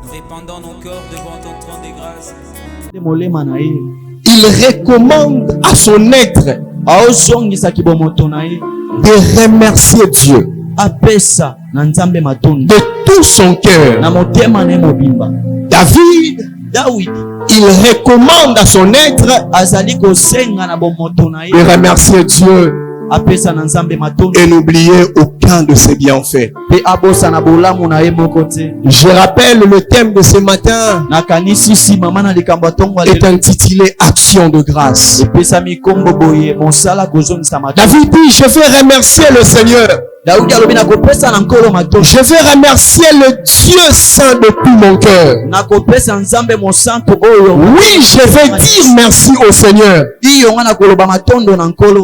Nous répandons nos corps devant ton trône de grâce. Il recommande à son être de remercier Dieu de tout son cœur. David, il recommande à son être de remercier Dieu et n'oublier aucun de ses bienfaits. Je rappelle, le thème de ce matin est intitulé Action de grâce. David dit, je vais remercier le Seigneur. Je vais remercier le Dieu saint de tout mon cœur. Oui, je vais dire merci au Seigneur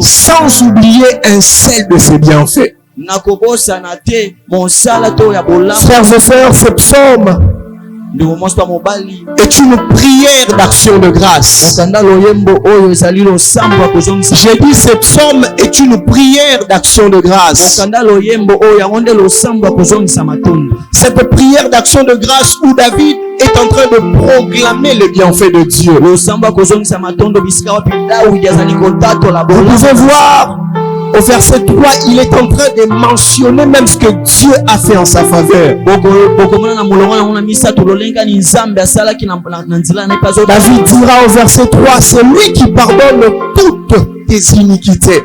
sans oublier un seul de ses bienfaits. Frères et sœurs, ce psaume est une prière d'action de grâce. J'ai dit, ce psaume est une prière d'action de grâce. Cette prière d'action de grâce où David est en train de proclamer les bienfaits de Dieu. Vous pouvez voir au verset 3, il est en train de mentionner même ce que Dieu a fait en sa faveur. David dira au verset 3, c'est lui qui pardonne toutes tes iniquités.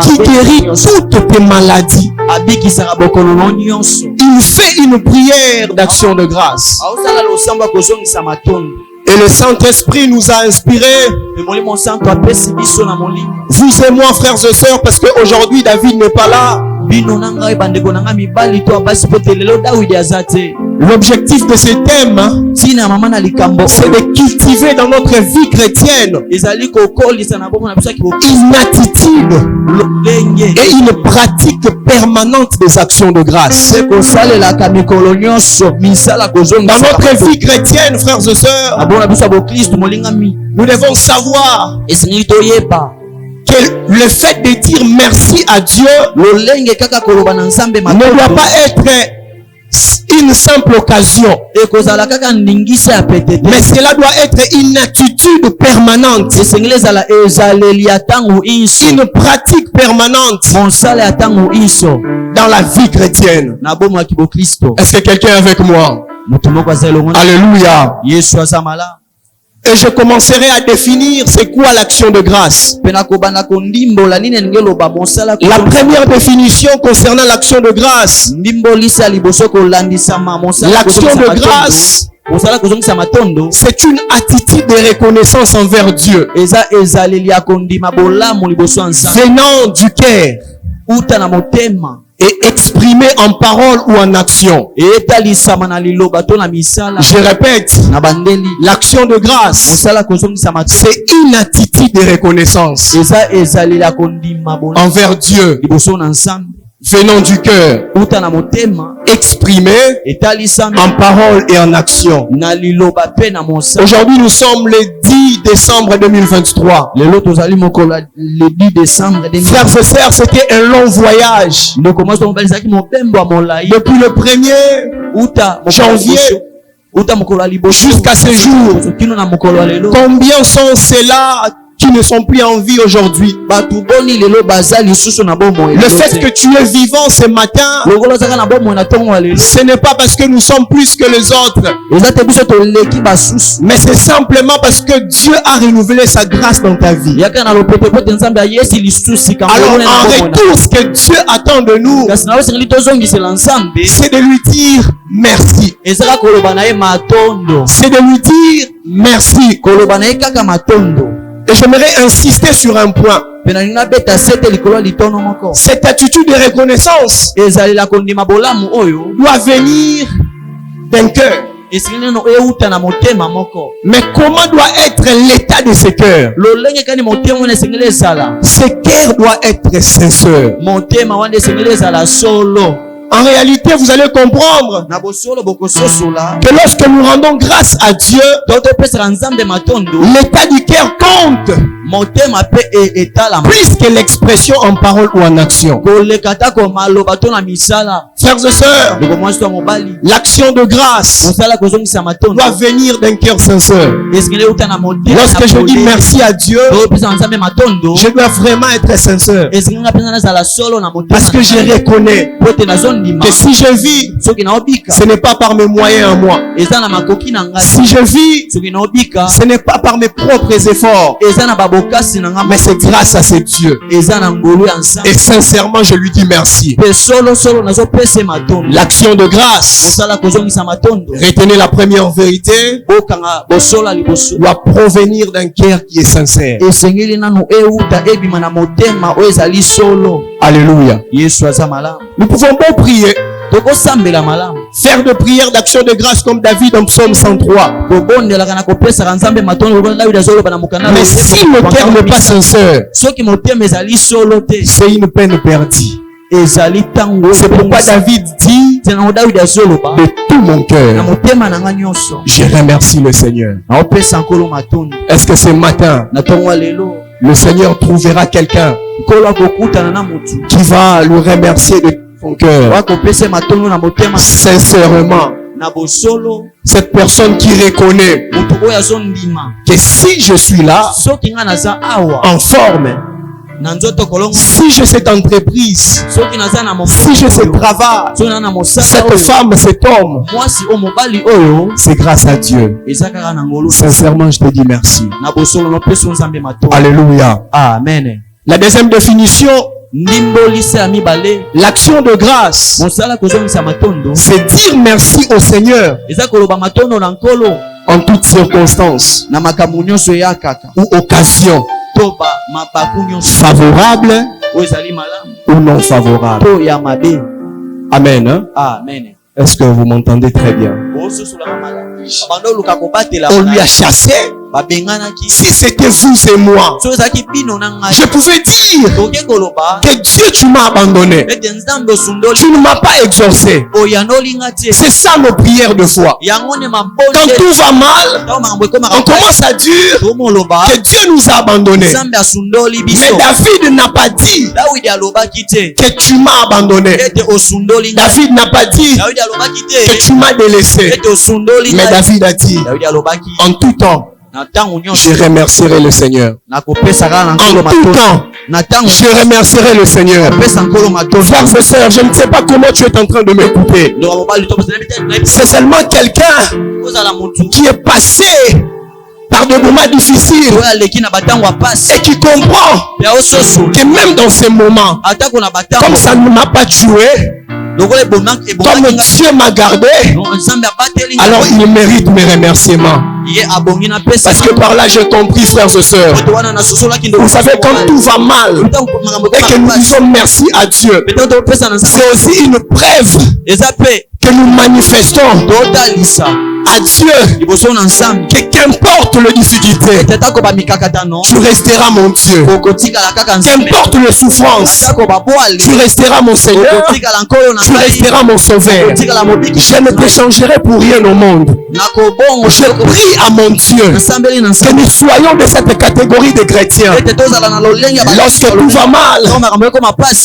Qui guérit toutes tes maladies. Il fait une prière d'action de grâce. Et le Saint-Esprit nous a inspirés. Vous et moi, frères et sœurs, parce qu'aujourd'hui David n'est pas là. L'objectif de ce thème, c'est de cultiver dans notre vie chrétienne une attitude et une pratique permanente des actions de grâce. Dans notre vie chrétienne, frères et sœurs, nous devons savoir que le fait de dire merci à Dieu ne doit pas être une simple occasion, mais cela doit être une attitude permanente, une pratique permanente dans la vie chrétienne. Est-ce que quelqu'un est avec moi? Alléluia. Et je commencerai à définir c'est quoi l'action de grâce. La première définition concernant l'action de grâce. L'action de grâce, c'est une attitude de reconnaissance envers Dieu venant du cœur et exprimé en parole ou en action. Je répète, l'action de grâce, c'est une attitude de reconnaissance envers Dieu venant du cœur, exprimé en parole et en action. Aujourd'hui, nous sommes le 10 décembre 2023. Frères et sœurs, c'était un long voyage. Depuis le 1er janvier jusqu'à ce jour. Combien sont ceux-là qui ne sont plus en vie aujourd'hui? Le fait que tu es vivant ce matin, ce n'est pas parce que nous sommes plus que les autres, mais c'est simplement parce que Dieu a renouvelé sa grâce dans ta vie. Alors en retour, ce que Dieu attend de nous, c'est de lui dire merci. C'est de lui dire merci. Et j'aimerais insister sur un point. Cette attitude de reconnaissance doit venir d'un cœur. Mais comment doit être l'état de ce cœur? Ce cœur doit être sincère. En réalité, vous allez comprendre que lorsque nous rendons grâce à Dieu, l'état du cœur compte plus que l'expression en parole ou en action. Frères et sœurs, l'action de grâce doit venir d'un cœur sincère. Lorsque je dis merci à Dieu, je dois vraiment être sincère. Parce que je reconnais que si je vis, ce n'est pas par mes moyens à moi. Si je vis, ce n'est pas par mes propres efforts, mais c'est grâce à ce Dieu. Et sincèrement, je lui dis merci. L'action de grâce, retenez la première vérité, doit provenir d'un cœur qui est sincère. Alléluia. Nous pouvons pas prier, faire de prières d'action de grâce comme David en psaume 103. Mais si le cœur n'est pas sincère, c'est une peine perdue. C'est pourquoi David dit de tout mon cœur, je remercie le Seigneur. Est-ce que ce matin, le Seigneur trouvera quelqu'un qui va le remercier de son cœur sincèrement? Cette personne qui reconnaît que si je suis là en forme, si j'ai cette entreprise, si j'ai ce travail, cette femme, cet homme, c'est grâce à Dieu. Sincèrement, je te dis merci. Alléluia. Amen. La deuxième définition, l'action de grâce, c'est dire merci au Seigneur en toutes circonstances ou occasions, favorable ou non favorable. Amen. Hein? Amen. Est-ce que vous m'entendez très bien? On lui a chassé. Si c'était vous et moi, je pouvais dire que Dieu, tu m'as abandonné. Tu ne m'as pas exaucé. C'est ça nos prières de foi. Quand tout va mal, on commence à dire que Dieu nous a abandonnés. Mais David n'a pas dit que tu m'as abandonné. David n'a pas dit que tu m'as délaissé. Mais David a dit en tout temps, je remercierai le Seigneur. En tout temps, je remercierai le Seigneur. Frères et sœurs, je ne sais pas comment tu es en train de m'écouter. C'est seulement quelqu'un qui est passé par des moments difficiles et qui comprend que même dans ces moments, comme ça ne m'a pas tué, comme Dieu m'a gardé, alors il mérite mes remerciements. Parce que par là j'ai compris, frères et sœurs, vous savez, quand tout va mal et que nous disons merci à Dieu, c'est aussi une preuve que nous manifestons à Dieu que qu'importe les difficultés, tu resteras mon Dieu. Qu'importe les souffrances, tu resteras mon Seigneur. Tu resteras mon Sauveur. Je ne te changerai pour rien au monde. Je prie à mon Dieu que nous soyons de cette catégorie de chrétiens. Lorsque tout va mal,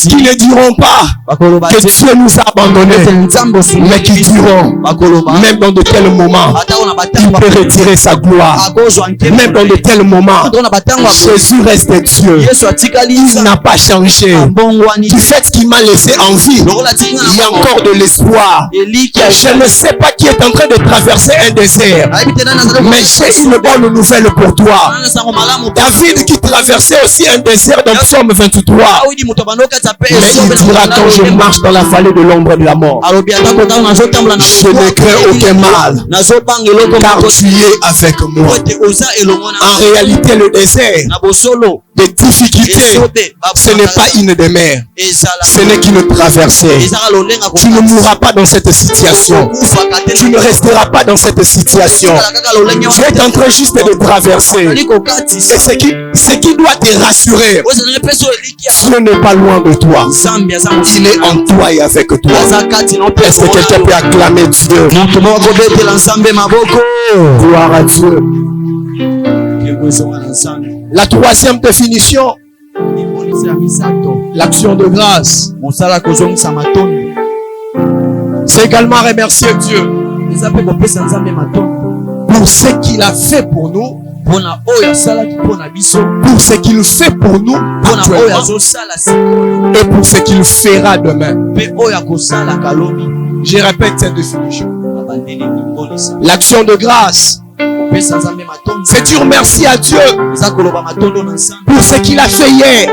qui ne diront pas que Dieu nous a abandonnés, mais qui diront, même dans de tels moments, il peut retirer sa gloire. Même dans de tels moments, Jésus reste Dieu. Il n'a pas changé. Du fait qu'il m'a laissé en vie, il y a encore de l'espoir. Je ne sais pas qui est en train de traverser un désert, mais j'ai une bonne nouvelle pour toi. David qui traversait aussi un désert dans Psaume 23, mais il dira: quand je marche dans la vallée de l'ombre de la mort, je ne crains aucun mal, car tu es avec moi. En réalité, le désert des difficultés, ce n'est pas une demeure, ce n'est qu'une traversée. Tu ne mourras pas dans cette situation, tu ne resteras pas dans cette situation. Tu es en train juste de traverser. Et ce qui doit te rassurer, Dieu n'est pas loin de toi, il est en toi et avec toi. Est-ce que quelqu'un peut acclamer Dieu? Gloire à Dieu. La troisième définition, l'action de grâce, c'est également remercier Dieu pour ce qu'il a fait pour nous, pour ce qu'il fait pour nous et pour ce qu'il fera demain. Je répète cette définition. L'action de grâce, c'est dire merci à Dieu pour ce qu'il a fait hier.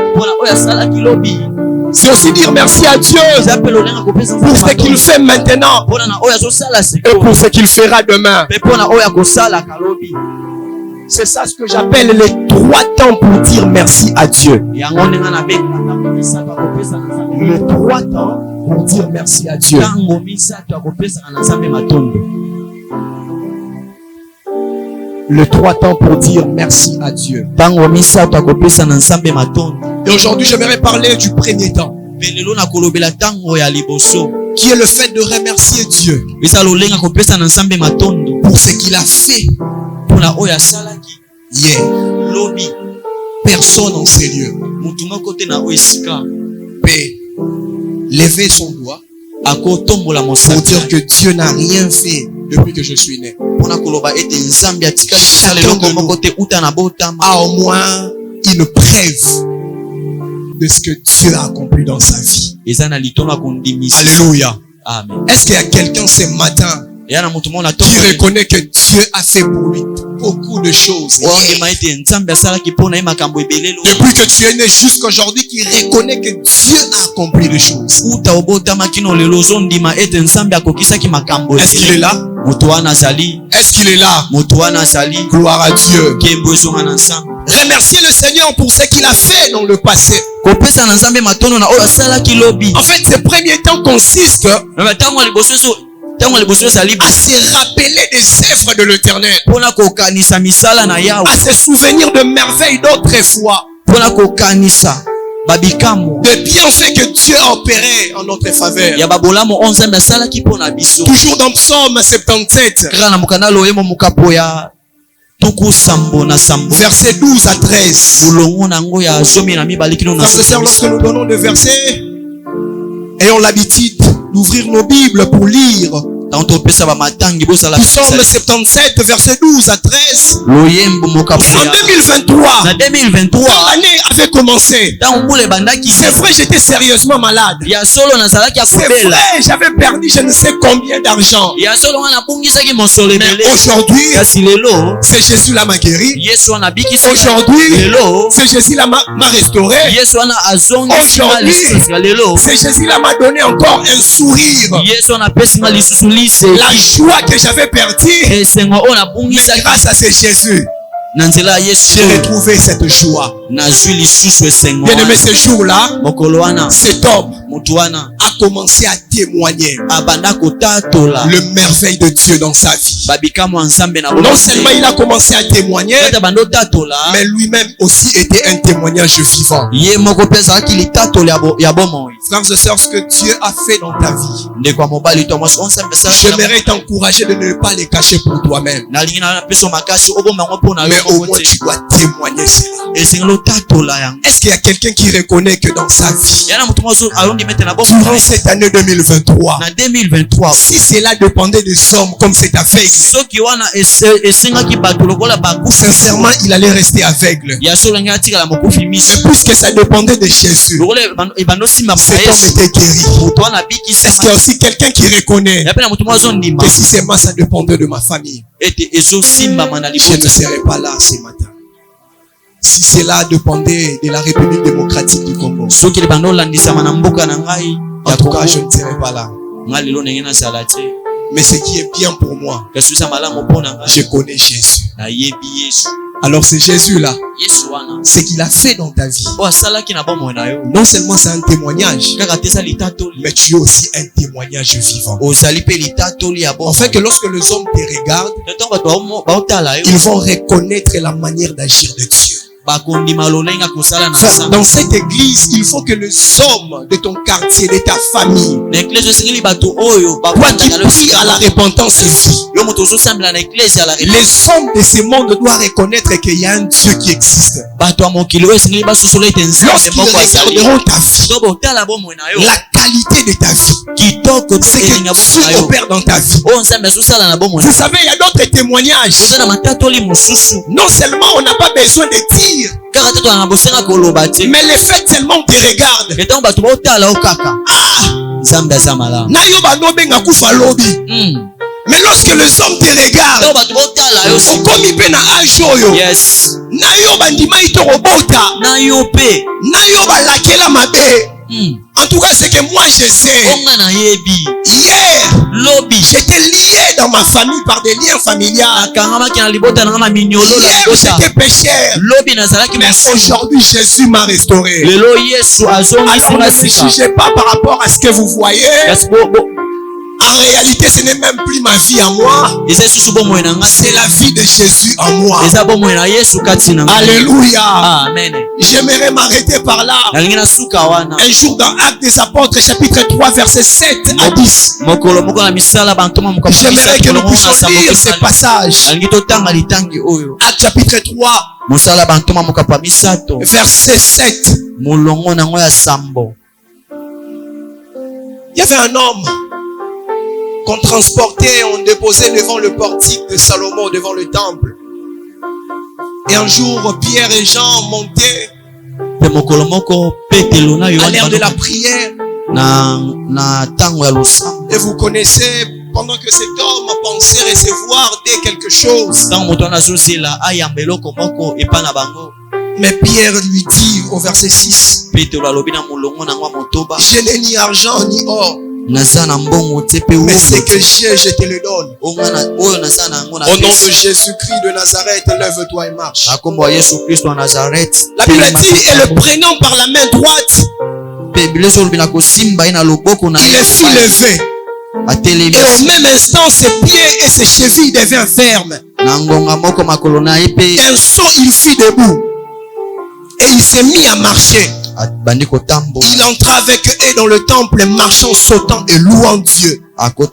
C'est aussi dire merci à Dieu pour ce qu'il fait maintenant et pour ce qu'il fera demain. C'est ça ce que j'appelle les 3 temps pour dire merci à Dieu. Les 3 temps pour dire merci à Dieu. Le 3 temps pour dire merci à Dieu. Et aujourd'hui, j'aimerais parler du premier temps, qui est le fait de remercier Dieu pour ce qu'il a fait. Hier, personne en ces lieux peut lever son doigt pour dire que Dieu n'a rien fait depuis que je suis né. Chacun de nous a au moins une preuve de ce que Dieu a accompli dans sa vie. Alléluia. Amen. Est-ce qu'il y a quelqu'un ce matin qui reconnaît que Dieu a fait pour lui beaucoup de choses? Depuis que tu es né jusqu'à aujourd'hui, qui reconnaît que Dieu a accompli des choses. Est-ce qu'il est là? Est-ce qu'il est là? Gloire à Dieu. Remerciez le Seigneur pour ce qu'il a fait dans le passé. En fait, ce premier temps consiste à se rappeler des œuvres de l'Éternel, à se souvenir de merveilles d'autrefois, de bienfaits que Dieu a opérés en notre faveur. Toujours dans Psaume 77, verset 12 à 13. Lorsque nous donnons des versets, ayons l'habitude d'ouvrir nos Bibles pour lire. Psaume 77, verset 12 à 13. En 2023, l'année avait commencé. C'est vrai, j'étais sérieusement malade. C'est vrai, j'avais perdu je ne sais combien d'argent. Mais aujourd'hui, c'est Jésus là m'a guéri. Aujourd'hui, c'est Jésus là m'a restauré. Aujourd'hui, c'est Jésus là m'a donné encore un sourire. La joie que j'avais perdue, mais grâce à ce Jésus, j'ai retrouvé cette joie. Bien aimé, ce jour-là, cet homme a commencé à témoigner le merveille de Dieu dans sa vie. Non seulement il a commencé à témoigner, mais lui-même aussi était un témoignage vivant. Frères et sœurs, ce que Dieu a fait dans ta vie, j'aimerais t'encourager de ne pas les cacher pour toi-même, mais au moins tu dois témoigner cela. Est-ce qu'il y a quelqu'un qui reconnaît que dans sa vie, durant cette année 2023, si cela dépendait des hommes comme cet aveugle, sincèrement il allait rester aveugle, mais puisque ça dépendait de Jésus, cet homme était guéri. Est-ce qu'il y a aussi quelqu'un qui reconnaît que si seulement ça dépendait de ma famille, je ne serais pas là ce matin? Si cela dépendait de la République démocratique du Congo, en tout cas je ne serais pas là. Mais ce qui est bien pour moi, je connais Jésus. Alors c'est Jésus là. Ce qu'il a fait dans ta vie. Non seulement c'est un témoignage, mais tu es aussi un témoignage vivant. Enfin que lorsque les hommes te regardent, ils vont reconnaître la manière d'agir de Dieu. Dans cette église, il faut que les hommes de ton quartier, de ta famille, toi qui pries à la repentance ici, les hommes de ce monde doivent reconnaître qu'il y a un Dieu qui existe. Lorsqu'ils regarderont ta vie, la qualité de ta vie, c'est que Dieu opère dans ta vie. Vous savez, il y a d'autres témoignages. Non seulement on n'a pas besoin de dire, mais les faits tellement te regardent. Mais lorsque les hommes te regardent, en tout cas, c'est que moi je sais. Hier, j'étais lié dans ma famille par des liens familiales. Hier, j'étais pécheur. Mais aujourd'hui, Jésus m'a restauré. Alors ne me jugez pas par rapport à ce que vous voyez. En réalité, ce n'est même plus ma vie à moi. C'est la vie de Jésus en moi. Alléluia. Amen. J'aimerais m'arrêter par là. Un jour dans Actes des Apôtres, chapitre 3, verset 7 à 10. J'aimerais que nous puissions lire ces passages. Actes chapitre 3, verset 7. Il y avait un homme qu'on transportait, on déposait devant le portique de Salomon, devant le temple. Et un jour, Pierre et Jean montaient à l'heure de la prière. Et vous connaissez, pendant que cet homme pensait recevoir dès quelque chose, mais Pierre lui dit au verset 6, je n'ai ni argent ni or, mais ce que j'ai, je te le donne. Au nom de Jésus-Christ de Nazareth, lève-toi et marche. La Bible dit, et le prenant par la main droite, il le fit lever. Et au même instant, ses pieds et ses chevilles devinrent fermes. D'un saut, il fit debout. Et il s'est mis à marcher. Il entra avec eux dans le temple, marchant, sautant et louant Dieu. Tout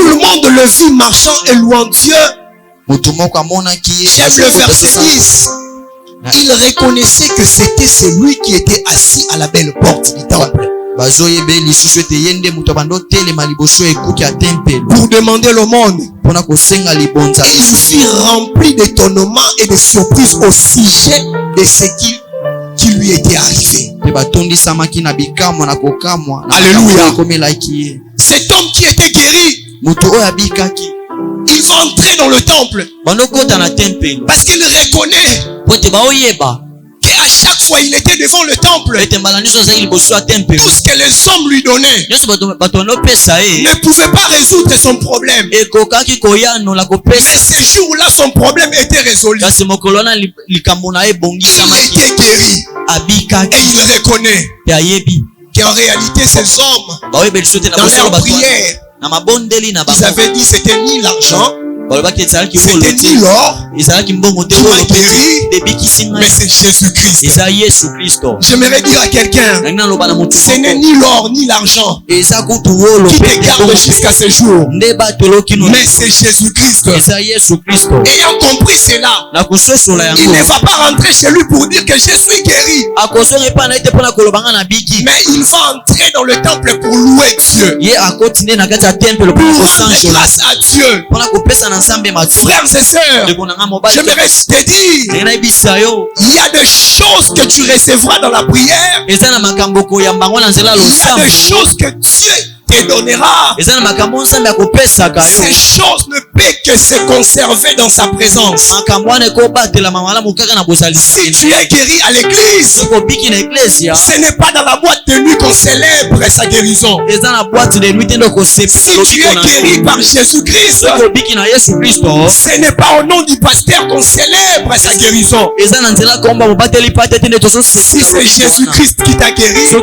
le monde le vit marchant et louant Dieu. J'aime le verset 10. Il reconnaissait que c'était celui qui était assis à la belle porte du temple pour demander l'aumône. Il fut rempli d'étonnement et de surprise au sujet de ce qui lui était arrivé. Alléluia. Cet homme qui était guéri, il va entrer dans le temple parce qu'il reconnaît qu'à chaque fois il était devant le temple, tout ce que les hommes lui donnaient ne pouvait pas résoudre son problème. Mais ce jour-là, son problème était résolu. Il était guéri. Et il reconnaît qu'en réalité, ces hommes, dans leur prière, ils avaient dit c'était ni l'argent, c'était ni l'or qui m'a guéri, mais c'est Jésus-Christ. J'aimerais dire à quelqu'un, ce n'est ni l'or ni l'argent qui te garde jusqu'à ce jour, mais c'est Jésus-Christ. Ayant compris cela, il ne va pas rentrer chez lui pour dire que je suis guéri, mais il va entrer dans le temple pour louer Dieu, pour rendre grâce à Dieu. Frères et sœurs, j'aimerais te dire, il y a des choses que tu recevras dans la prière. Il y a des choses que Dieu te donnera. Ces choses ne peuvent que se conserver dans sa présence. Si tu es guéri à l'église, ce n'est pas dans la boîte de nuit qu'on célèbre sa guérison. Si tu es guéri par Jésus-Christ, ce n'est pas au nom du pasteur qu'on célèbre sa guérison. Si c'est Jésus-Christ qui t'a guéri, ce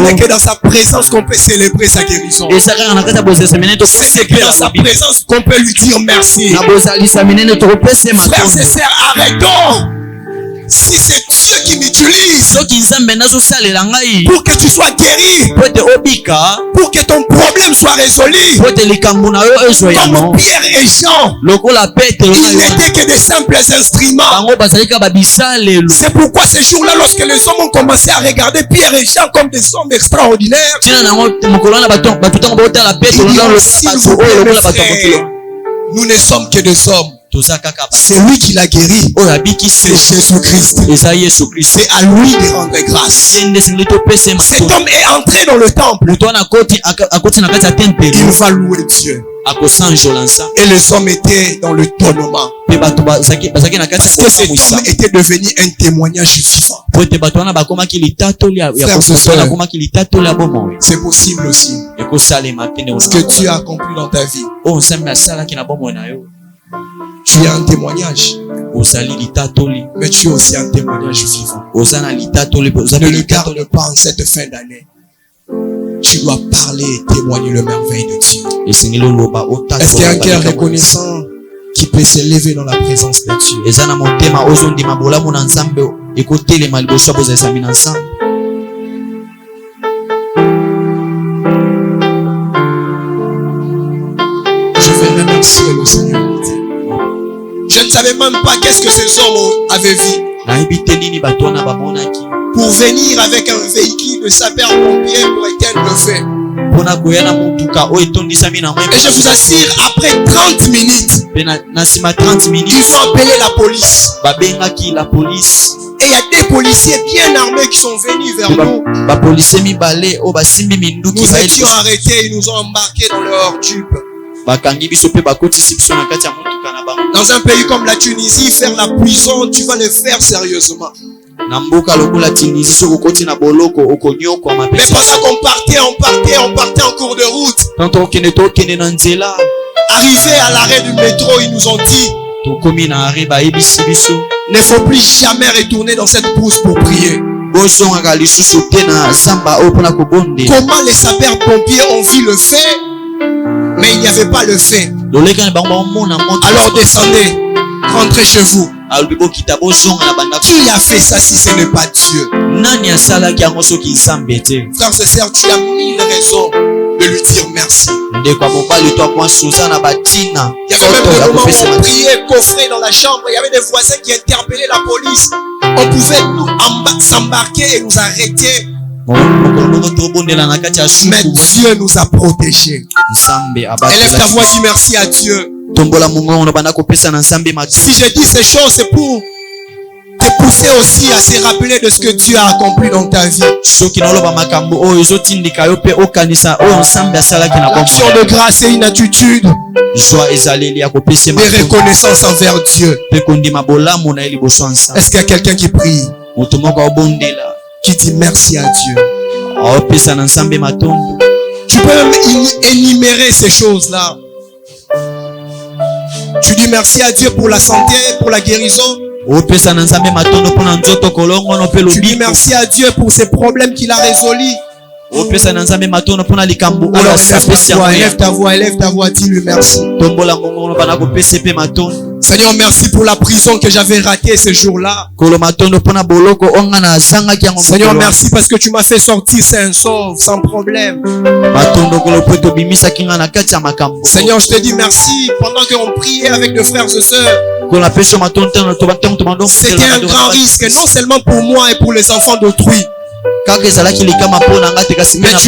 n'est que dans sa présence qu'on peut célébrer sa guérison. Ce n'est que dans sa présence qu'on peut lui dire merci. Frères et sœurs, arrêtons. Si c'est Dieu qui m'utilise pour que tu sois guéri, pour que ton problème soit résolu, comme Pierre et Jean, ils n'étaient que des simples instruments. C'est pourquoi ce jour-là, lorsque les hommes ont commencé à regarder Pierre et Jean comme des hommes extraordinaires, ils ont, s'il vous plaît, mes frères, nous ne sommes que des hommes. C'est lui qui l'a guéri. C'est Jésus-Christ. C'est à lui de rendre grâce. Cet homme est entré dans le temple. Il va louer Dieu. Et les hommes étaient dans le tonnement. Parce que cet homme était devenu un témoignage vivant. Frères et sœurs, c'est possible aussi. Ce que Dieu a accompli dans ta vie, tu es un témoignage. Mais tu es aussi un témoignage vivant. Ne le garde pas en cette fin d'année. Tu dois parler et témoigner le merveille de Dieu. Est-ce qu'il y a un cœur reconnaissant qui peut s'élever dans la présence de Dieu? Je vais remercier le Seigneur. Je ne savais même pas qu'est-ce que ces hommes avaient vu. Pour venir avec un véhicule de sapeurs-pompiers pour éteindre le feu. Et je vous assure, après 30 minutes, ils ont appelé la police. Et il y a des policiers bien armés qui sont venus vers nous. Nous étions arrêtés, ils nous ont embarqués dans leur tube. Dans un pays comme la Tunisie, faire la prison, tu vas le faire sérieusement. Mais pendant qu'on partait en cours de route, arrivé à l'arrêt du métro, ils nous ont dit: ne faut plus jamais retourner dans cette brousse pour prier. Comment les sapeurs-pompiers ont vu le fait, mais il n'y avait pas le fait. Alors descendez, rentrez chez vous. Qui a fait ça si ce n'est pas Dieu? Frères et sœurs, tu as 1000 raisons de lui dire merci. Il y avait même des moments où on priait, coffré dans la chambre. Il y avait des voisins qui interpellaient la police. On pouvait nous s'embarquer et nous arrêter. Mais Dieu nous a protégés. Élève ta voix, dis merci à Dieu. Si je dis ces choses, c'est pour te pousser aussi à se rappeler de ce que Dieu a accompli dans ta vie. L'action de grâce et une attitude de reconnaissance envers Dieu. Est-ce qu'il y a quelqu'un qui prie, qui dit merci à Dieu? Tu peux même énumérer ces choses-là. Tu dis merci à Dieu pour la santé, pour la guérison. Tu dis merci à Dieu pour ces problèmes qu'il a résolus. Alors élève ta voix, dis-lui merci. Seigneur, merci pour la prison que j'avais ratée ce jour-là. Seigneur, merci parce que tu m'as fait sortir sain sauve, sans problème. Seigneur, je te dis merci pendant qu'on priait avec nos frères et sœurs. C'était un grand risque, non seulement pour moi et pour les enfants d'autrui, mais tu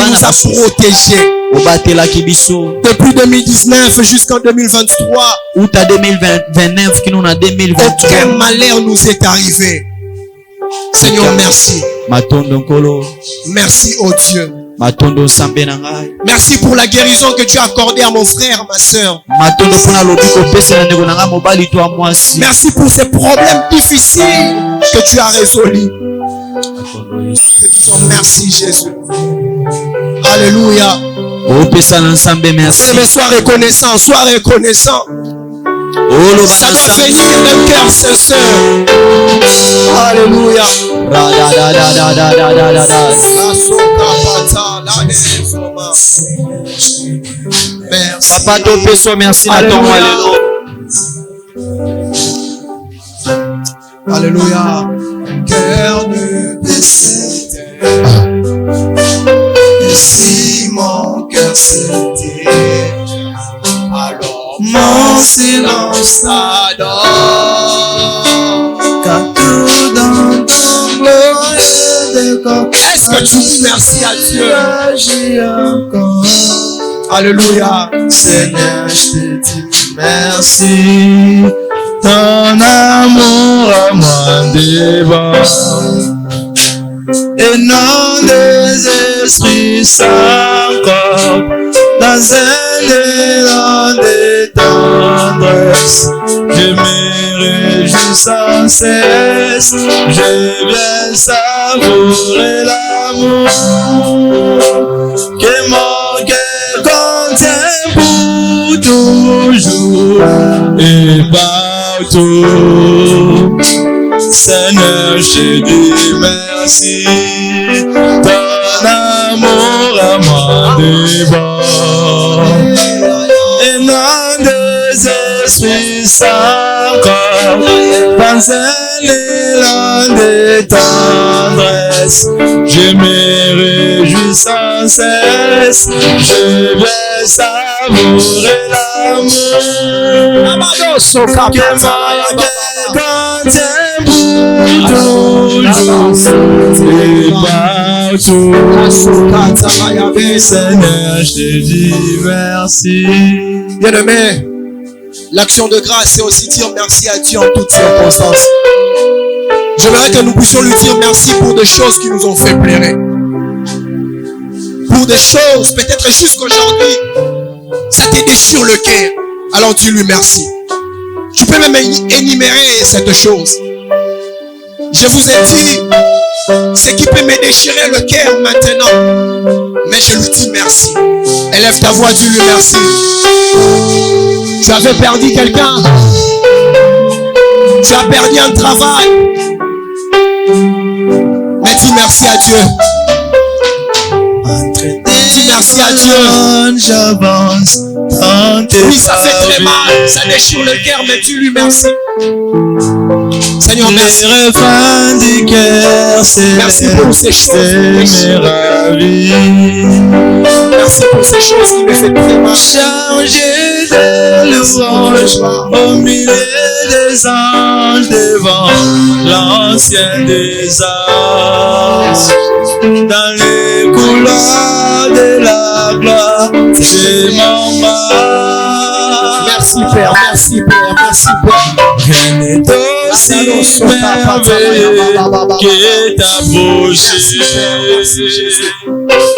nous as protégés. Depuis 2019 jusqu'en 2023, aucun malheur nous est arrivé. Seigneur, merci. Merci, oh Dieu. Merci pour la guérison que tu as accordée à mon frère, ma soeur. Merci pour ces problèmes difficiles que tu as résolus. Merci Jésus. Alléluia. Sois reconnaissant, sois reconnaissant. Ça doit venir d'un cœur sincère. Alléluia. Merci. Papa, topé soit merci à ton Alléluia. Cœur de péché. Et si mon cœur s'était, alors mon silence t'adore. Car tout dans ton glorieux décor. Est-ce que tu dis merci à Dieu? Alléluia. Seigneur, je te dis merci. Ton amour à moi déborde. Et non des esprits s'accordent dans un élan de tendresse. Je me réjouis sans cesse. Je viens savourer l'amour que mon cœur contient pour toujours et partout. Seigneur, je te dis merci. Ton amour à moi déborde. Et non des esprits s'accordent dans un élan de tendresse. Je me réjouis sans cesse. Je vais savourer l'amour que mon cœur contient pour toujours et partout. Seigneur, je te dis merci. Bien-aimé, l'action de grâce, c'est aussi dire merci à Dieu en toutes circonstances. J'aimerais que nous puissions lui dire merci pour des choses qui nous ont fait pleurer. Pour des choses, peut-être jusqu'aujourd'hui, ça te déchire le cœur. Alors dis-lui merci. Tu peux même énumérer cette chose. Je vous ai dit ce qui peut me déchirer le cœur maintenant. Mais je lui dis merci. Élève ta voix, dis-lui merci. Tu avais perdu quelqu'un. Tu as perdu un travail. Mais dis merci à Dieu. Dis merci à Dieu. J'avance. Oui, ça fait très mal. Ça déchire le cœur, mais dis-lui merci. Seigneur, merci. Du cœur, merci pour ces choses. Merci pour ces choses qui me font très mal. Chargé de louanges au milieu des anges devant l'ancien des âges. Dans les couloirs de la gloire, c'est mon mal. Merci Père, merci Père, merci Père. Rien n'est aussi merveilleux que ta bouche.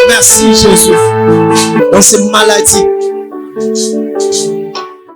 Merci Jésus. Dans ces maladies,